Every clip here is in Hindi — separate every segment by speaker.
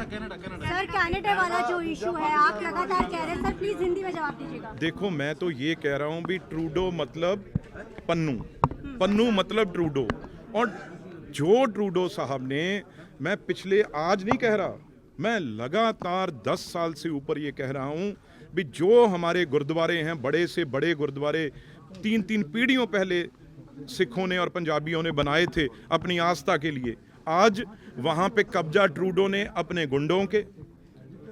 Speaker 1: सर कनाडा वाला जो इशू है आप लगातार कह रहे हैं, सर प्लीज हिंदी में जवाब दीजिएगा।
Speaker 2: देखो मैं तो ये कह रहा हूँ भी ट्रूडो मतलब पन्नू, पन्नू मतलब ट्रूडो। और जो ट्रूडो साहब ने, मैं पिछले आज नहीं कह रहा, मैं लगातार 10 साल से ऊपर ये कह रहा हूँ भी जो हमारे गुरुद्वारे हैं, बड़े से बड़े गुरुद्वारे 3-3 पीढ़ियों पहले सिखों ने और पंजाबियों ने बनाए थे अपनी आस्था के लिए, आज वहाँ पे कब्जा ट्रूडो ने अपने गुंडों के,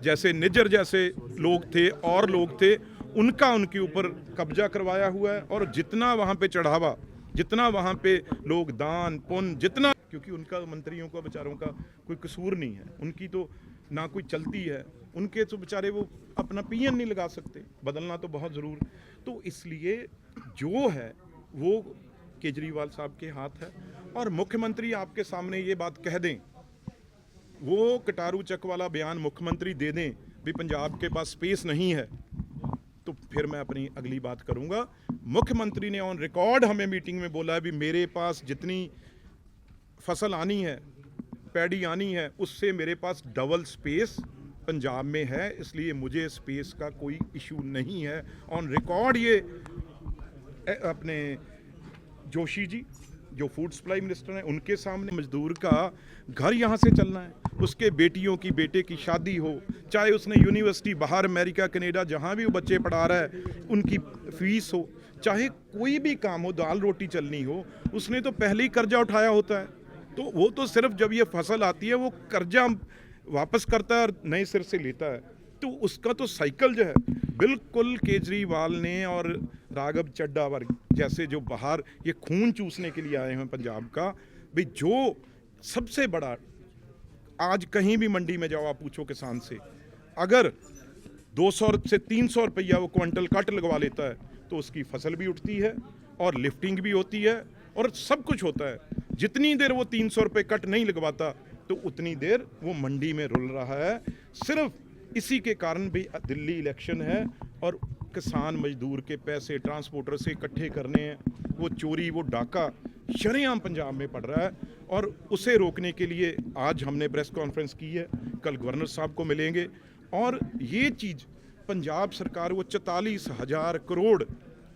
Speaker 2: जैसे निज्जर जैसे लोग थे और लोग थे, उनका उनके ऊपर कब्जा करवाया हुआ है। और जितना वहाँ पे चढ़ावा, जितना वहाँ पे लोग दान पुण्य, जितना, क्योंकि उनका मंत्रियों का बेचारों का कोई कसूर नहीं है, उनकी तो ना कोई चलती है, उनके तो बेचारे वो अपना पीएन नहीं लगा सकते, बदलना तो बहुत ज़रूर। तो इसलिए जो है वो केजरीवाल साहब के हाथ है। और मुख्यमंत्री आपके सामने ये बात कह दें, वो कटारू चक वाला बयान मुख्यमंत्री दे दें भी पंजाब के पास स्पेस नहीं है, तो फिर मैं अपनी अगली बात करूंगा। मुख्यमंत्री ने ऑन रिकॉर्ड हमें मीटिंग में बोला है भी मेरे पास जितनी फसल आनी है, पैडी आनी है, उससे मेरे पास डबल स्पेस पंजाब में है, इसलिए मुझे स्पेस का कोई इशू नहीं है। ऑन रिकॉर्ड ये अपने जोशी जी जो फूड सप्लाई मिनिस्टर हैं, उनके सामने मजदूर का घर यहाँ से चलना है, उसके बेटियों की बेटे की शादी हो, चाहे उसने यूनिवर्सिटी बाहर अमेरिका कनेडा जहाँ भी वो बच्चे पढ़ा रहा है उनकी फीस हो, चाहे कोई भी काम हो, दाल रोटी चलनी हो, उसने तो पहले ही कर्जा उठाया होता है। तो वो तो सिर्फ जब ये फसल आती है वो कर्जा वापस करता है और नए सिर से लेता है। तो उसका तो साइकिल जो है, बिल्कुल केजरीवाल ने और राघव चड्ढा वर्ग जैसे जो बाहर ये खून चूसने के लिए आए हैं पंजाब का, भाई जो सबसे बड़ा, आज कहीं भी मंडी में जाओ आप पूछो किसान से, अगर 200 से 300 रुपया वो क्विंटल कट लगवा लेता है तो उसकी फसल भी उठती है और लिफ्टिंग भी होती है और सब कुछ होता है। जितनी देर वो 300 रुपये कट नहीं लगवाता तो उतनी देर वो मंडी में रुल रहा है। सिर्फ इसी के कारण भी दिल्ली इलेक्शन है और किसान मजदूर के पैसे ट्रांसपोर्टर से इकट्ठे करने हैं, वो चोरी वो डाका शरेआम पंजाब में पड़ रहा है। और उसे रोकने के लिए आज हमने प्रेस कॉन्फ्रेंस की है, कल गवर्नर साहब को मिलेंगे। और ये चीज़ पंजाब सरकार, वो 44,000 करोड़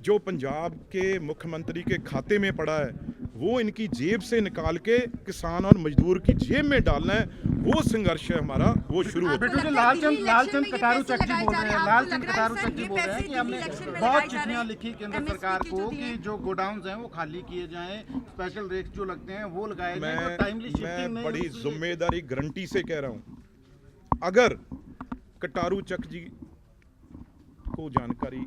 Speaker 2: जो पंजाब के मुख्यमंत्री के खाते में पड़ा है, वो इनकी जेब से निकाल के किसान और मजदूर की जेब में डालना है, वो संघर्ष है हमारा, वो शुरू होता है।
Speaker 3: लालचंद कटारू चक जी बोल रहे हैं, लालचंद कटारू चक जी बोल रहे हैं कि हमने बहुत चिट्ठियां लिखी केंद्र सरकार को कि जो गोडाउन्स हैं वो खाली किए जाएं, स्पेशल रेट जो लगते हैं वो लगाए जाएं, टाइमली शिफ्टिंग
Speaker 2: मैं बड़ी जिम्मेदारी गारंटी से कह रहा हूँ, अगर कटारू चक जी को जानकारी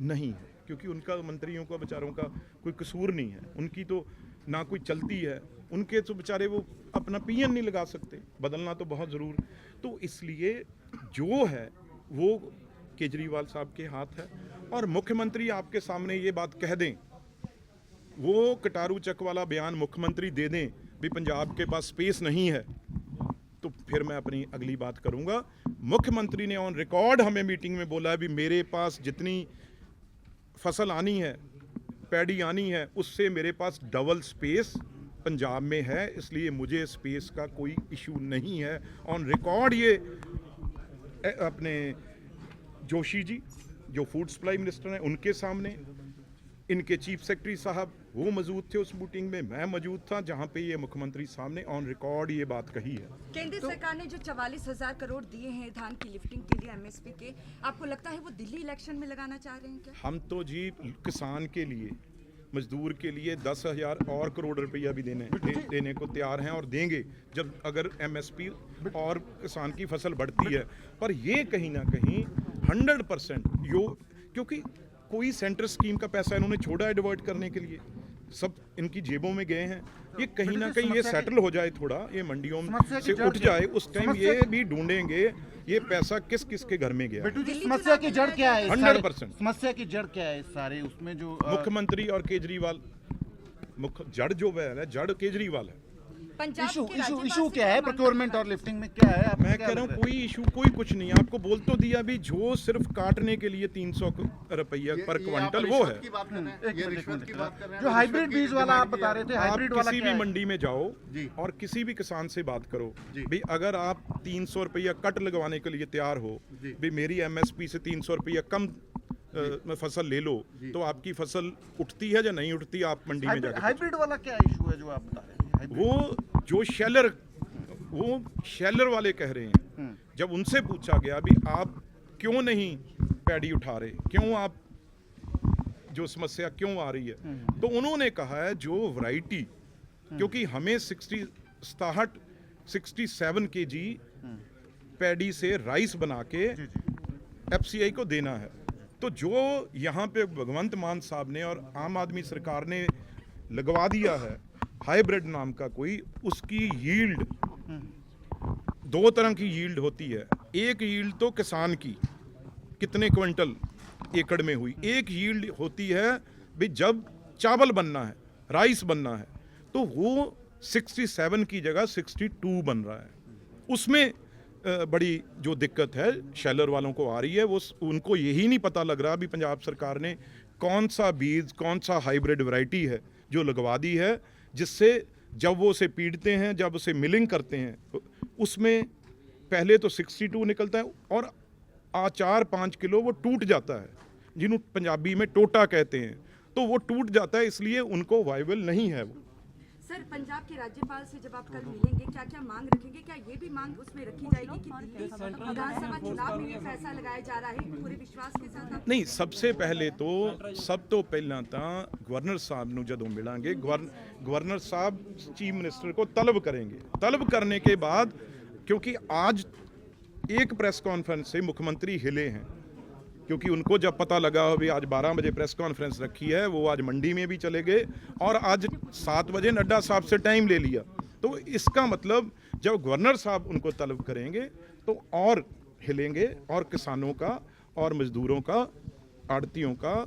Speaker 2: नहीं है, क्योंकि उनका मंत्रियों का बेचारों का कोई कसूर नहीं है, उनकी तो ना कोई चलती है, उनके तो बेचारे वो अपना पीएन नहीं लगा सकते, बदलना तो बहुत ज़रूर। तो इसलिए जो है वो केजरीवाल साहब के हाथ है। और मुख्यमंत्री आपके सामने ये बात कह दें, वो कटारू चक वाला बयान मुख्यमंत्री दे दें भी पंजाब के पास स्पेस नहीं है, तो फिर मैं अपनी अगली बात करूंगा। मुख्यमंत्री ने ऑन रिकॉर्ड हमें मीटिंग में बोला है भी मेरे पास जितनी फसल आनी है, पैडी आनी है, उससे मेरे पास डबल स्पेस पंजाब में है, इसलिए मुझे स्पेस का कोई इशू नहीं है। ऑन रिकॉर्ड ये अपने जोशी जी जो फूड सप्लाई मिनिस्टर हैं, उनके सामने, इनके चीफ सेक्रेटरी साहब वो मौजूद थे उस मीटिंग में, मैं मौजूद था जहां पे ये मुख्यमंत्री सामने ऑन रिकॉर्ड ये बात कही है।
Speaker 4: केंद्र सरकार ने जो 44,000 करोड़ दिए हैं धान की लिफ्टिंग के लिए एमएसपी के, आपको लगता है वो दिल्ली इलेक्शन में लगाना चाह रहे हैं क्या? हम
Speaker 2: तो जी किसान के लिए, मजदूर के लिए 10,000 और करोड़ रुपया भी देने को तैयार हैं और देंगे जब अगर एमएसपी और किसान की फसल बढ़ती है। पर ये कहीं ना कहीं 100% क्योंकि कोई सेंटर स्कीम का पैसा इन्होंने छोड़ा है डिवर्ट करने के लिए, सब इनकी जेबों में गए हैं। ये कहीं ना कहीं ये सेटल हो जाए, थोड़ा ये मंडियों से उठ जाए, उस टाइम ये भी ढूंढेंगे ये पैसा किस किस के घर में गया।
Speaker 3: समस्या की जड़ क्या है?
Speaker 2: 100%
Speaker 3: समस्या की जड़ क्या है सारे उसमें जो
Speaker 2: मुख्यमंत्री और केजरीवाल, जड़ जो है जड़ केजरीवाल है,
Speaker 4: पंजाब
Speaker 3: इशू
Speaker 4: के
Speaker 3: इशू
Speaker 4: राज्यपाल
Speaker 3: इशू
Speaker 4: से
Speaker 3: क्या है
Speaker 4: मांग
Speaker 3: प्रोक्योरमेंट और लिफ्टिंग में, क्या है? आपको
Speaker 2: मैं
Speaker 3: क्या
Speaker 2: कह रहा
Speaker 3: लग
Speaker 2: हूँ
Speaker 3: है?
Speaker 2: कोई इशू कोई कुछ नहीं है। आपको बोल तो दिया भी, जो सिर्फ काटने के लिए 300 रुपया पर क्विंटल वो है।
Speaker 3: जो हाइब्रिड बीज वाला आप बता रहे थे,
Speaker 2: आप
Speaker 3: हाइब्रिड वाला
Speaker 2: किसी
Speaker 3: क्या
Speaker 2: भी
Speaker 3: है?
Speaker 2: मंडी में जाओ और किसी भी किसान से बात करो भी, अगर आप 300 रुपया कट लगवाने के लिए तैयार हो भी, मेरी एमएसपी से 300 रुपया कम में फसल ले लो, तो आपकी फसल उठती है या नहीं उठती, आप मंडी में जाकर
Speaker 3: हाइब्रिड वाला क्या इशू है जो आप बता रहे हैं? हाइब्रिड?
Speaker 2: वो शैलर वाले कह रहे हैं, जब उनसे पूछा गया भी आप क्यों नहीं पैडी उठा रहे, क्यों आप, जो समस्या क्यों आ रही है, तो उन्होंने कहा है जो वैरायटी, क्योंकि हमें 67 केजी पैडी से राइस बना के एफसीआई को देना है, तो जो यहाँ पे भगवंत मान साहब ने और आम आदमी सरकार ने लगवा दिया है हाइब्रिड नाम का कोई, उसकी यील्ड, दो तरह की यील्ड होती है। एक यील्ड तो किसान की कितने क्विंटल एकड़ में हुई, एक यील्ड होती है भी जब चावल बनना है, राइस बनना है, तो वो 67 की जगह 62 बन रहा है। उसमें बड़ी जो दिक्कत है शैलर वालों को आ रही है, वो उनको यही नहीं पता लग रहा भी पंजाब सरकार ने कौन सा बीज, कौन सा हाइब्रिड वैरायटी है जो लगवा दी है, जिससे जब वो उसे पीटते हैं, जब उसे मिलिंग करते हैं, उसमें पहले तो 62 निकलता है और 4-5 किलो वो टूट जाता है, जिन्हों पंजाबी में टोटा कहते हैं, तो वो टूट जाता है, इसलिए उनको वाइबल नहीं है वो।
Speaker 4: सर, पंजाब के राज्यपाल से जब आप कल मिलेंगे, क्या क्या मांग रखेंगे? क्या ये भी मांग उसमें रखी जाएगी कि दिल्ली विधानसभा चुनाव में ये फैसला लगाया जा रहा है पूरे विश्वास के साथ? आप
Speaker 2: नहीं, सबसे पहले तो सब तो पहला गवर्नर साहब ਨੂੰ ਜਦੋਂ ਮਿਲਾਂਗੇ, गवर्नर साहब चीफ मिनिस्टर को तलब करेंगे। तलब करने के बाद, क्योंकि आज एक प्रेस कॉन्फ्रेंस से मुख्यमंत्री हिले हैं, क्योंकि उनको जब पता लगा हो भी आज 12 बजे प्रेस कॉन्फ्रेंस रखी है, वो आज मंडी में भी चले गए और आज 7 बजे नड्डा साहब से टाइम ले लिया। तो इसका मतलब जब गवर्नर साहब उनको तलब करेंगे तो और हिलेंगे, और किसानों का और मजदूरों का, आड़तियों का,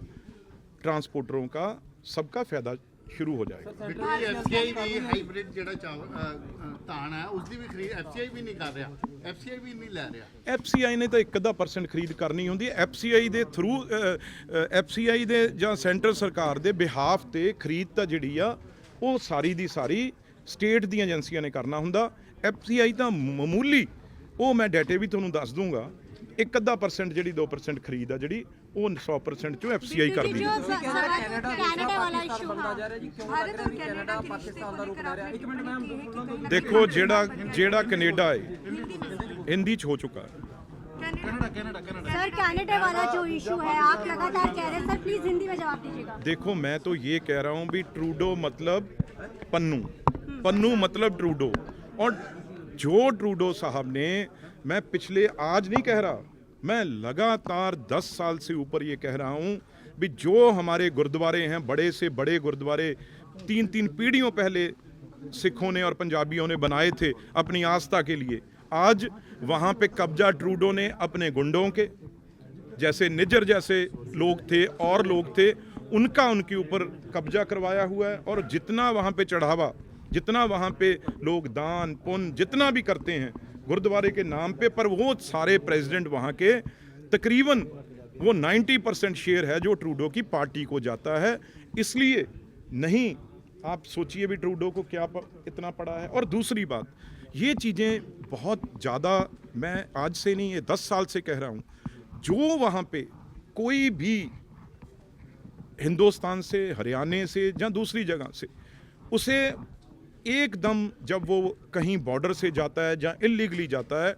Speaker 2: ट्रांसपोर्टरों का, सबका फायदा शुरू हो जाएगा।
Speaker 5: एफसीआई भी हाइब्रिड ਜਿਹੜਾ ਧਾਨ ਹੈ ਉਸ ਦੀ ਵੀ ਖਰੀਦ एफसीआई ਵੀ ਨਹੀਂ ਕਰ ਰਿਹਾ, एफसीआई ਵੀ ਨਹੀਂ ਲੈ ਰਿਹਾ।
Speaker 2: ਐਫਸੀਆਈ ਨੇ ਤਾਂ 1% ਖਰੀਦ ਕਰਨੀ ਹੁੰਦੀ ਹੈ। ਐਫਸੀਆਈ ਦੇ ਥਰੂ, ਐਫਸੀਆਈ ਦੇ ਜਾਂ ਸੈਂਟਰ ਸਰਕਾਰ ਦੇ ਬਿਹਾਫ ਤੇ ਖਰੀਦ ਤਾਂ ਜਿਹੜੀ ਆ ਉਹ ਸਾਰੀ ਦੀ ਸਾਰੀ ਸਟੇਟ ਦੀਆਂ ਏਜੰਸੀਆਂ ਨੇ ਕਰਨਾ ਹੁੰਦਾ। ਐਫਸੀਆਈ ਤਾਂ ਮਾਮੂਲੀ, ਉਹ ਮੈਂ ਡਾਟੇ ਵੀ ਤੁਹਾਨੂੰ ਦੱਸ ਦੂੰਗਾ, 1% ਜਿਹੜੀ 2% ਖਰੀਦ ਆ ਜਿਹੜੀ ਉਹ 100% ਚੋਂ ਐਫਸੀਆਈ ਕਰਦੀ ਹੈ।
Speaker 1: कनाडा वाला इशू,
Speaker 4: भारत और कनाडा के रिश्ते को लेकर आपने टिप्पणी की है कि कहीं ना
Speaker 2: ਦੇਖੋ ਜਿਹੜਾ ਕੈਨੇਡਾ ਹੈ ਹਿੰਦੀ 'ਚ ਹੋ ਚੁੱਕਾ ਹੈ।
Speaker 1: सर कनाडा वाला जो इशू है, आप लगातार कह रहे हैं, सर प्लीज हिंदी में जवाब दीजिएगा।
Speaker 2: देखो, मैं तो ये कह रहा हूँ भी ट्रूडो मतलब पन्नू, पन्नू मतलब ट्रूडो, और जो ट्रूडो साहब ने, मैं पिछले आज नहीं कह रहा, मैं लगातार 10 साल से ऊपर ये कह रहा हूँ भी जो हमारे गुरुद्वारे हैं, बड़े से बड़े गुरुद्वारे 3-3 पीढ़ियों पहले सिखों ने और पंजाबियों ने बनाए थे अपनी आस्था के लिए, आज वहाँ पे कब्जा ट्रूडो ने अपने गुंडों के, जैसे निज्जर जैसे लोग थे और लोग थे, उनका उनके ऊपर कब्जा करवाया हुआ है। और जितना वहाँ पे चढ़ावा, जितना वहाँ पे लोग दान पुण्य जितना भी करते हैं गुरुद्वारे के नाम पे, पर वो सारे प्रेसिडेंट वहाँ के तकरीबन वो 90% शेयर है जो ट्रूडो की पार्टी को जाता है। इसलिए नहीं, आप सोचिए भी ट्रूडो को क्या इतना पड़ा है। और दूसरी बात, ये चीज़ें बहुत ज़्यादा, मैं आज से नहीं, ये 10 साल से कह रहा हूँ, जो वहाँ पे कोई भी हिंदुस्तान से, हरियाणा से या दूसरी जगह से, उसे एकदम जब वो कहीं बॉर्डर से जाता है या इलीगली जाता है,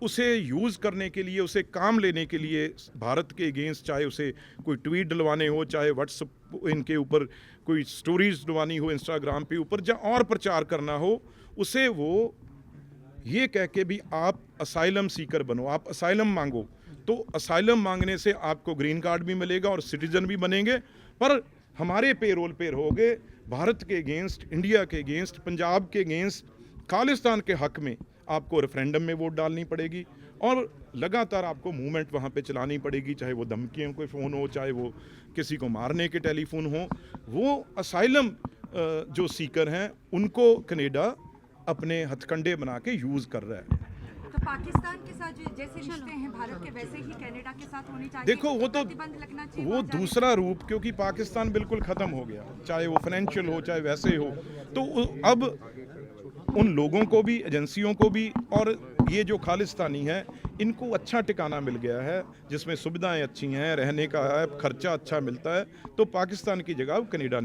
Speaker 2: उसे यूज़ करने के लिए, उसे काम लेने के लिए भारत के अगेंस्ट, चाहे उसे कोई ट्वीट डलवाने हो, चाहे व्हाट्सएप इनके ऊपर कोई स्टोरीज डलवानी हो इंस्टाग्राम पे ऊपर, या और प्रचार करना हो, उसे वो ये कह के भी आप असाइलम सीकर बनो, आप असाइलम मांगो, तो असाइलम मांगने से आपको ग्रीन कार्ड भी मिलेगा और सिटीजन भी बनेंगे, पर हमारे पेरोल पे रहोगे, भारत के अगेंस्ट, इंडिया के अगेंस्ट, पंजाब के अगेंस्ट, खालिस्तान के हक में आपको रेफरेंडम में वोट डालनी पड़ेगी और लगातार आपको मूवमेंट वहाँ पे चलानी पड़ेगी, चाहे वो धमकियों के फ़ोन हो, चाहे वो किसी को मारने के टेलीफोन हो। वो असाइलम जो सीकर हैं उनको कनाडा अपने हथकंडे बना के यूज़ कर रहा है।
Speaker 4: तो पाकिस्तान के साथ जैसे रिश्ते हैं भारत के, वैसे ही कनाडा के साथ होने चाहिए।
Speaker 2: देखो वो तो
Speaker 4: प्रतिबंध लगना चाहिए
Speaker 2: वो
Speaker 4: वहाँ जाने
Speaker 2: दूसरा रूप, क्योंकि पाकिस्तान बिल्कुल ख़त्म हो गया, चाहे वो फाइनेंशियल हो चाहे वैसे हो। तो अब उन लोगों को भी, एजेंसियों को भी, और ये जो खालिस्तानी है इनको अच्छा ठिकाना मिल गया है जिसमें सुविधाएं अच्छी हैं, रहने का है, खर्चा अच्छा मिलता है, तो पाकिस्तान की जगह अब कनाडा ने